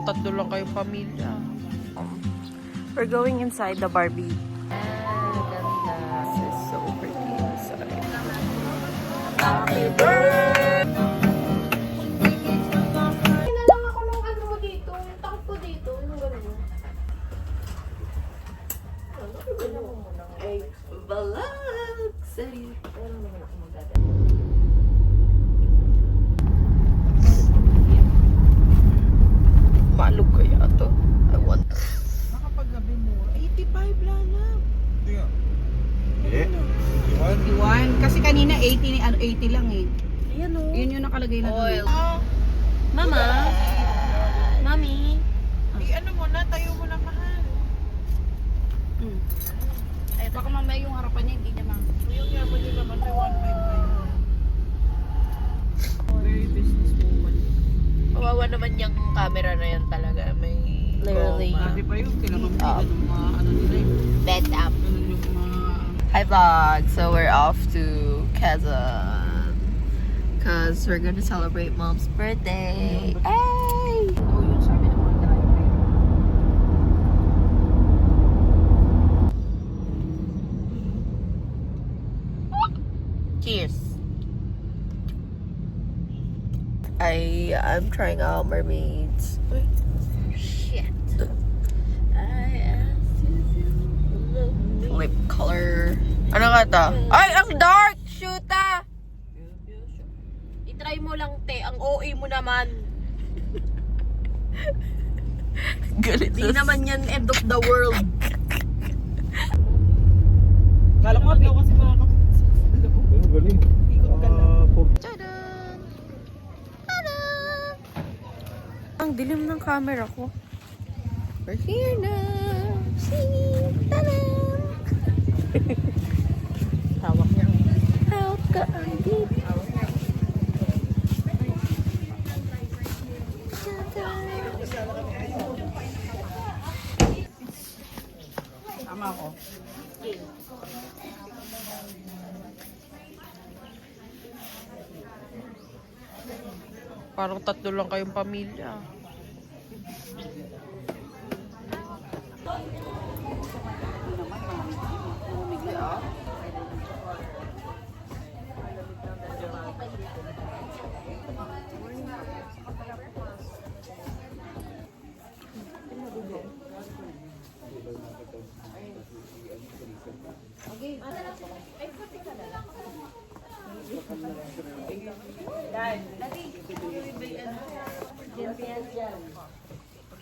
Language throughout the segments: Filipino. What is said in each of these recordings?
tatlo lang kayong pamilya. We're going inside the Barbie. This is so pretty inside. Happy birthday! Lang ako ng ano mo dito, yung takot ko dito, yung gano'n. Ay, balag! Sa'yo. Maalog kaya to? I want. Nakapaggabi mo, 85 lang na. Hindi nga. Eh? 81? Kasi kanina 80, 80 lang eh. Ayan o. Yun yung nakalagay na Oil. doon. Mama? Mami? Ano mo na, tayo mo na mahal. Ay, baka mamaya yung harapan niya, hindi niya yung yaman niya naman, may 1.5. Very businesswoman. Kawawa naman yung camera na yan talaga. May Literally. Sabi pa yun, sila mamaya ng mga ano nila eh. bed up. Ganun yung mga... Hi vlog! So we're off to Quezon. Cause we're gonna celebrate mom's birthday. Hey! Oh, yung sabi ng mga driver. Cheers! I'm trying out mermaids. Shit. I asked you to love me. Lip color. Ano nga to? Ay, ang dark! Shoota! I-try mo lang, te. Ang OA mo naman. Galit Di naman yan end of the world. Kala ko nga kasi mga Ang galing. Tadaan! Tadaan! Ang dilim ng camera ko. We're here now! See! Tadaan! Hawak niya. Help ka ang deep. tama ako. Parang tatlo lang kayong pamilya.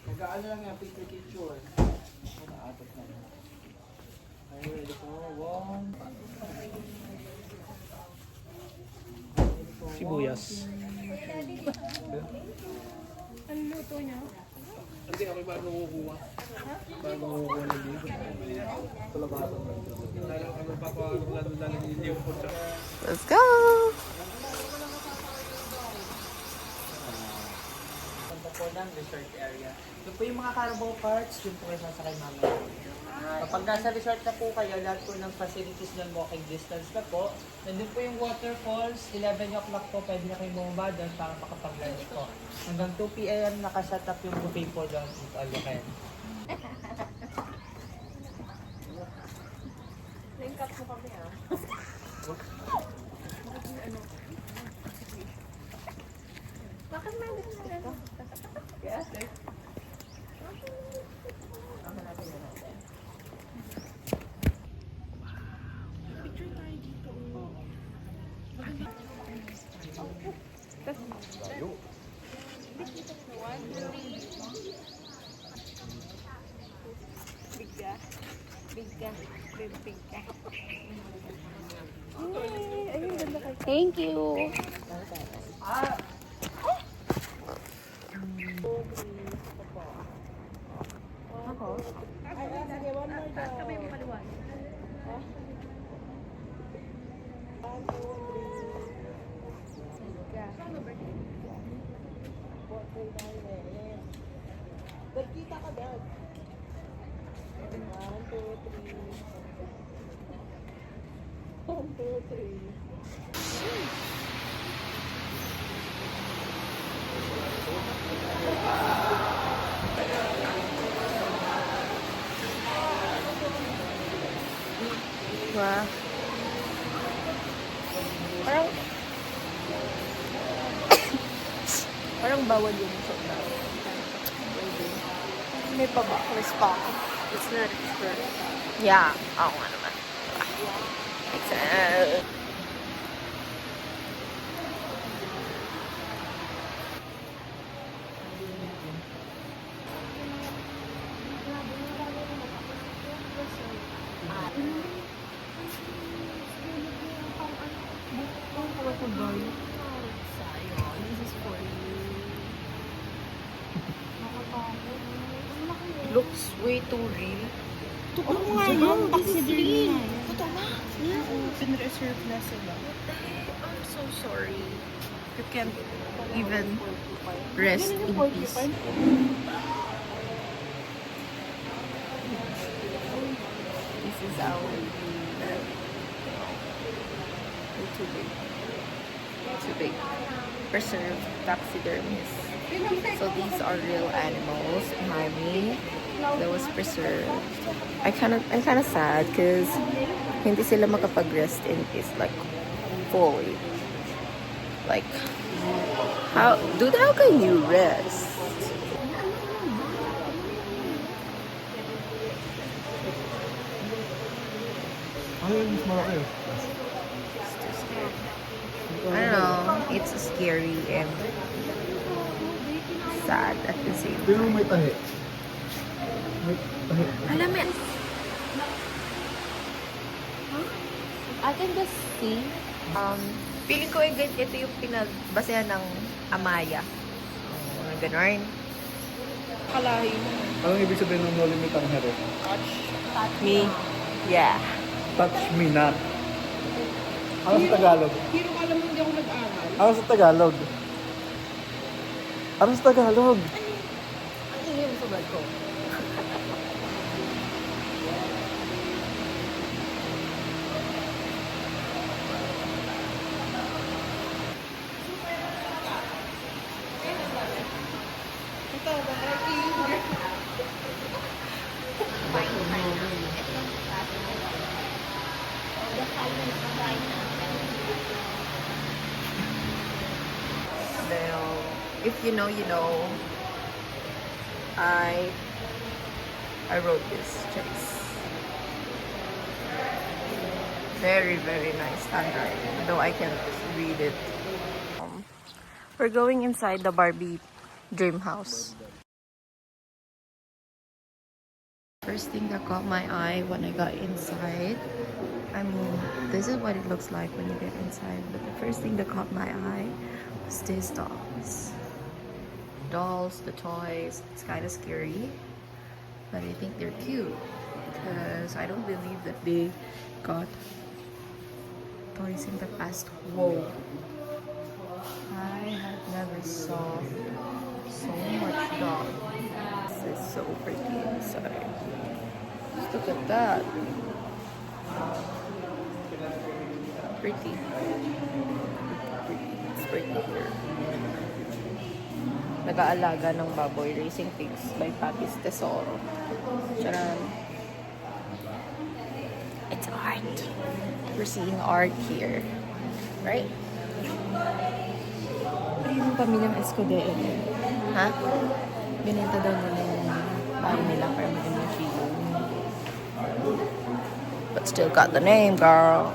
Nag-aano lang yung picture. Naatot na. Are you ready for one? Sibuyas. Ano luto niya? Hindi, ako yung bago kukuha. Bago kukuha ng dito. Talabasan lang. Lalo kami papalalo yung putsa. Let's go! Punta po ng resort area. Doon po yung mga cargo carts, yun po kayo sasakay mamaya. Kapag nasa resort na po kayo, lahat po ng facilities ng walking distance na po. Nandun po yung waterfalls, 11 o'clock po, pwede na kayong bumaba doon para makapag-lunch po. Hanggang 2 p.m. nakaset up yung buffet po doon. All you can. Link up mo kami ah. Bakit may ano? Yes, eh. Thank you. Nagkita ka dad. 1, 2, 3. 1, 2, 3. Parang bawal yung soda. May pa-backless pa ako. It's not expired. Yeah. Oo nga naman. Makes sense. Looks way too real. Totoo nga yun. Consider yun. Totoo ba? Yeah. Pinreserve na sila. I'm so sorry. You can't even rest in peace. This is our too big. Too big. Preserved taxidermies. So these are real animals. Mommy, that was preserved. I'm kind of sad because hindi sila makapag-rest in peace like fully. Like how can you rest? Ano yung mas malaki? I don't know. It's scary and sad at the same time. Pero may tahi. May tahi. Alam mo, I can just see, feeling ko ito yung pinagbasehan ng Amaya. Ganon. Kalahi mo. Anong ibig sabihin ng no limit ang hero? Me? Yeah. Touch me not. Ano sa Tagalog? Hero, alam mo hindi ako nag-aral. Ano sa Tagalog? Ano sa Tagalog? Ang ingay mo sa bag ko. Ito, bakit If you know, you know. I wrote this, Chase. Very, very nice handwriting, though I can't read it. We're going inside the Barbie Dream house. First thing that caught my eye when I got inside, I mean, this is what it looks like when you get inside, but the first thing that caught my eye was these dolls. Dolls, the toys, it's kind of scary, but I think they're cute because I don't believe that they got toys in the past. Whoa. I have never saw so much dog. This is so pretty inside. Just look at that. Pretty. It's pretty here. Nag-aalaga ng baboy, Raising Pigs by Papi's Tesoro. Charan. It's art. We're seeing art here. Right? yung pamilyang Escudero. Ha? Binenta daw nila yung bahay nila para maging museum. But still got the name, girl.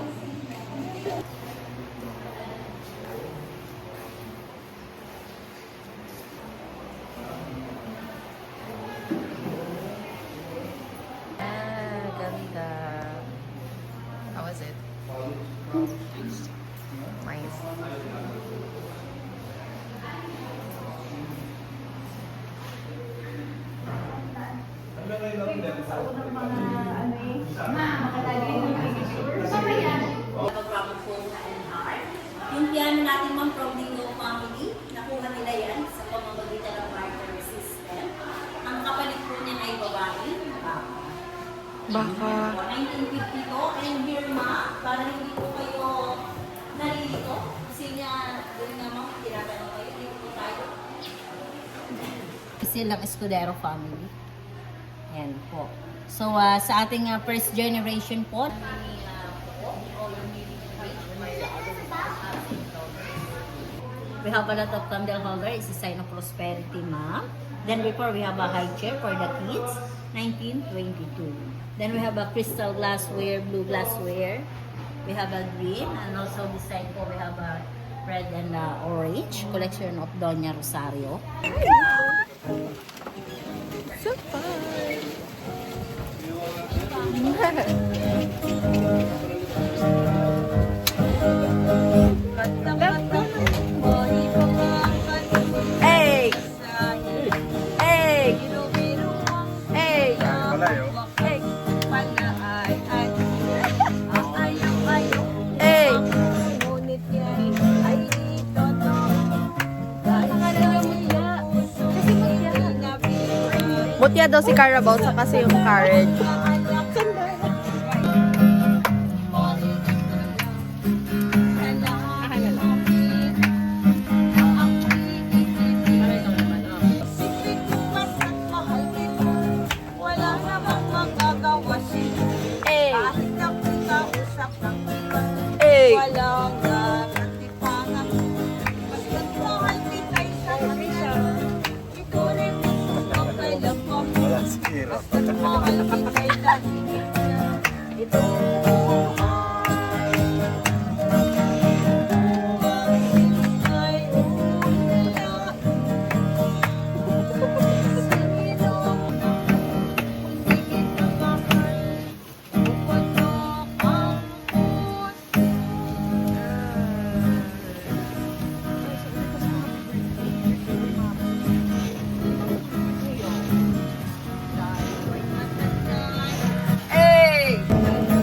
Ah, ganda. How was it? Nice. Yung piano natin ma'am from Dingo family, nakuha nila yan sa pamamagitan ng barter system. Ang kapalit po niya ay babae. Baka 1952 and here ma, para hindi po kayo nalilito. Kasi niya, doon nga ma'am, tinatanong kayo, dito po tayo. Silang Escudero family. Ayan po. So sa ating first generation po, We have a lot of candle holder. It's a sign of prosperity, ma'am. Then before we have a high chair for the kids, 1922. Then we have a crystal glassware, blue glassware. We have a green, and also beside po we have a red and orange collection of Doña Rosario. So fun! Hey! Hey! Hey! Malayo. Hey! Hey! Mutya daw si Carabao sa kasi yung carriage. Hey! Hey! Wala si Kira. Hey!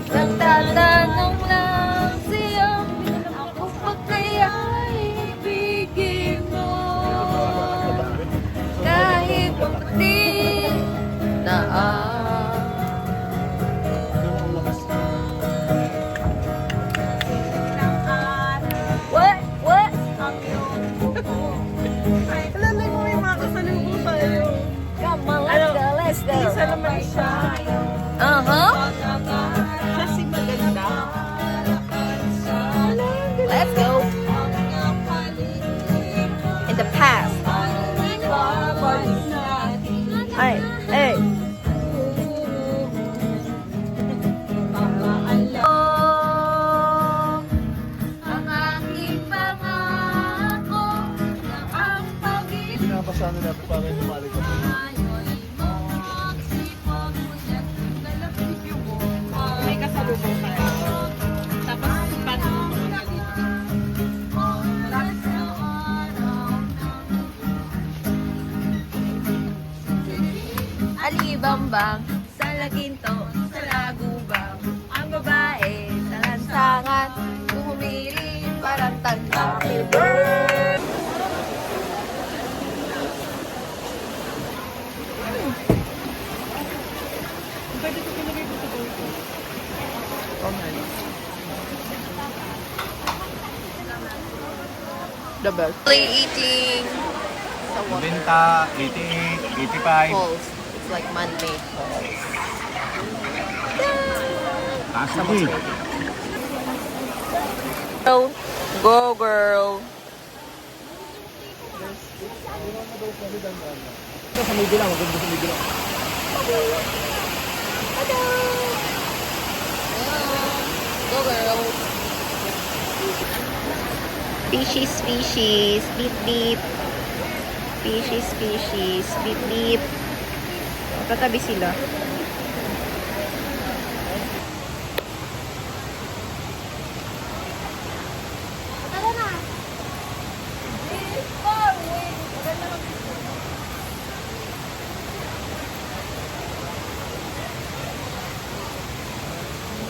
Nagtatanong lang siya, ako pa kaya ibigin mo? Kahit di na What? What? Alalay mo yung mga kasalubong tayo. Come on, let's go. Isa naman siya. Uh-huh. Kasi maganda. Let's go. In the past. Ay, hey. Ang aking pangako na ang pag-ibig Pinapasano natin para yung mali ko. May kasalubong tayo. Tapos, paano mo na dito? Alibambang sa laginto, sa lagubang ang babae sa lansangan humili parang tanda. The best. Eating sa water Benta, 88, 85. falls. It's like man-made falls. Kasi Go girl. sa may bilang, maganda sa may bilang. Go girl. Species, species, beep beep. Species, species, beep beep. Tatabi sila.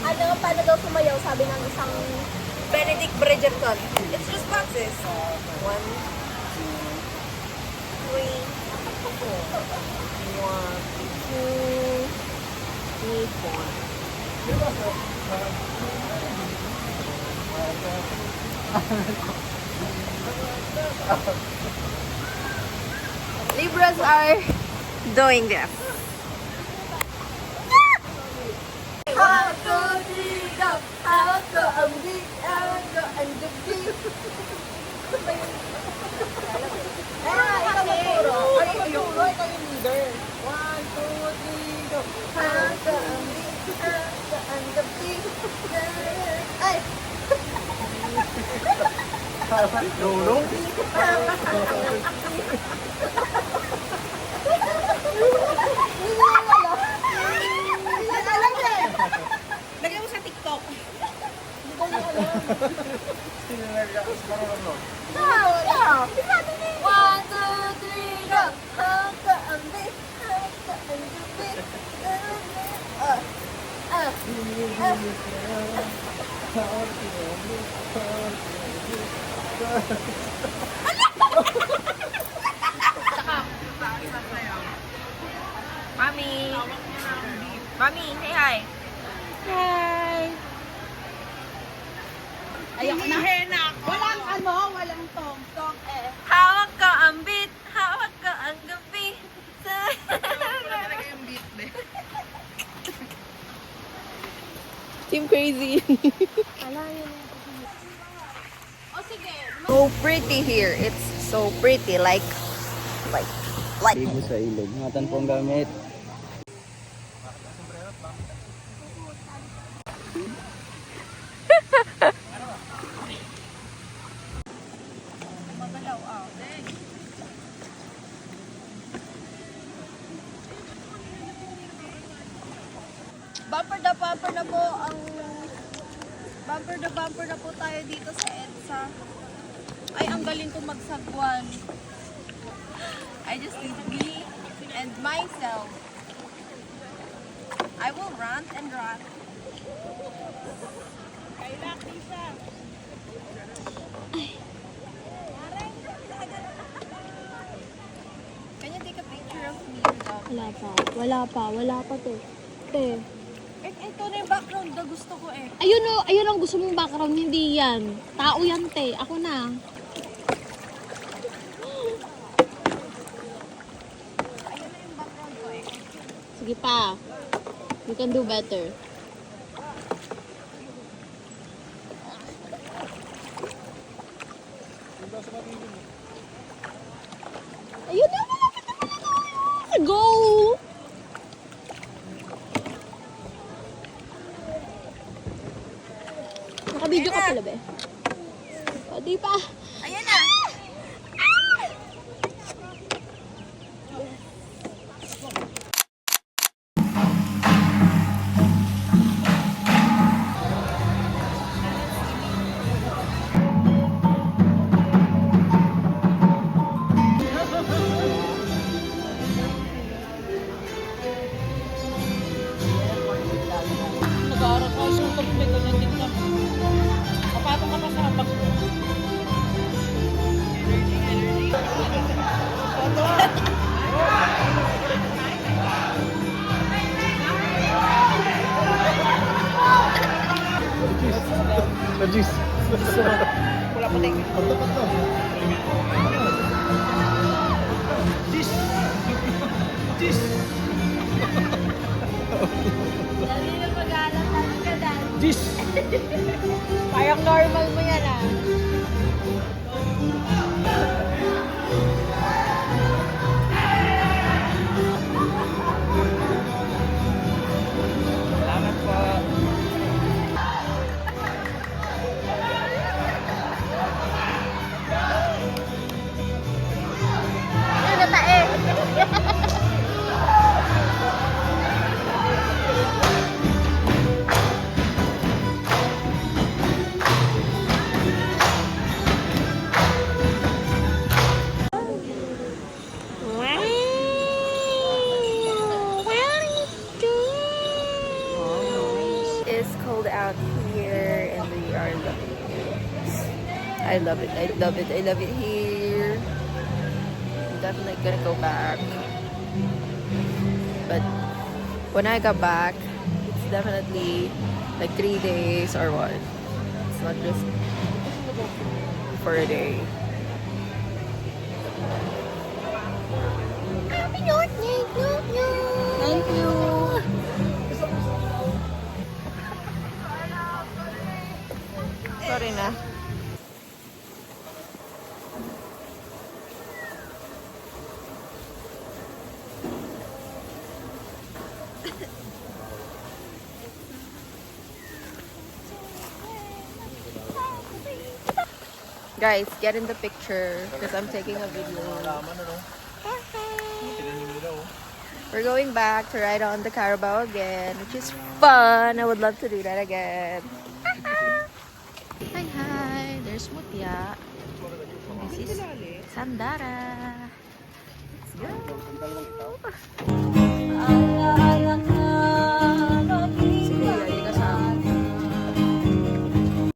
Ano, paano daw sumayaw, sabi ng isang Benedict Bridgerton. It's just boxes. 1, 2, 3, 4. Libras are doing this. Lulong? Lagay mo sa TikTok. One, two, three, go! Hakaambit, hakaambit. Mami! Mami, say hi! Hi! Ayoko na. Walang walang tong-tong eh. Hawak ka ang beat, hawak ka ang gabi. Team Crazy. O sige, So pretty here. It's so pretty. Like. Ligo sa ilog. Ingatan po ang gamit. bumper na po ang bumper na po tayo dito sa EDSA. Ay, ang galing ko magsagwan. I just need me and myself. I will rant and rant. Can you take a picture of me without... Wala pa to. Te. Ito na yung background na gusto ko eh. Ayun ang gusto mong background, hindi yan. Tao yan, te. Ako na. Ayun na yung background ko eh. Sige pa. You can do better. Ayun na, malapit na pala tayo. Go! Naka-video ka pala, be? O, di pa. Ayan na! Nag-aaral ko sa pag may ganyan din ka. Kapatong ka pa sa habang. Najis. Wala pa tayo. Dali na mag-aaral ka dahil. Jis! Parang normal mo yan ah. Salamat po. Ano na tae? It's cold out here and we are loving it. I love it. I love it. I love it here. I'm definitely gonna go back. But when I got back, it's definitely like 3 days or what. It's not just for a day. Thank you. Sorry na. Guys, get in the picture because I'm taking a video. We're going back to ride on the Carabao again, which is fun. I would love to do that again. Hi, hi. There's Mutya. And this is Sandara. Let's go.